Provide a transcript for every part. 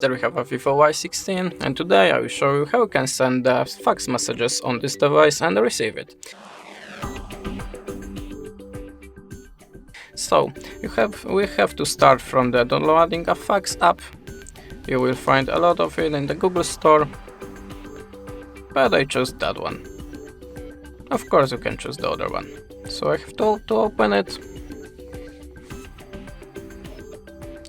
There we have a Vivo Y16, and today I will show you how you can send fax messages on this device and receive it. So we have to start from the downloading a fax app. You will find a lot of it in the Google Store, but I chose that one. Of course you can choose the other one. So I have to open it,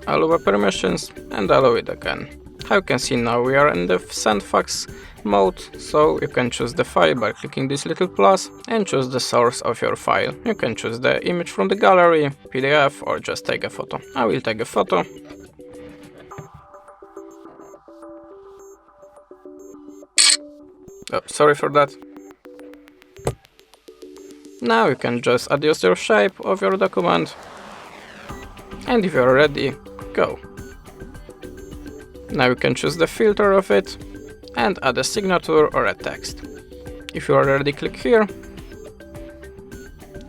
allow the permissions and allow it again. How you can see now we are in the send fax mode, so you can choose the file by clicking this little plus and choose the source of your file. You can choose the image from the gallery, PDF, or just take a photo. I will take a photo. Oh, sorry for that. Now you can just adjust your shape of your document, and if you're ready, go. Now you can choose the filter of it and add a signature or a text. If you are ready, click here.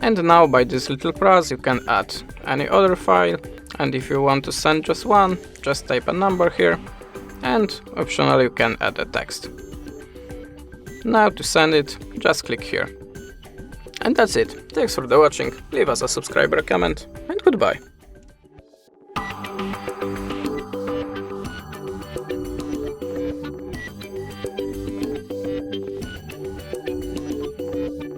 And now by this little plus you can add any other file, and if you want to send just one, just type a number here, and optionally you can add a text. Now to send it, just click here. And that's it. Thanks for the watching, leave us a subscribe or a comment, and goodbye.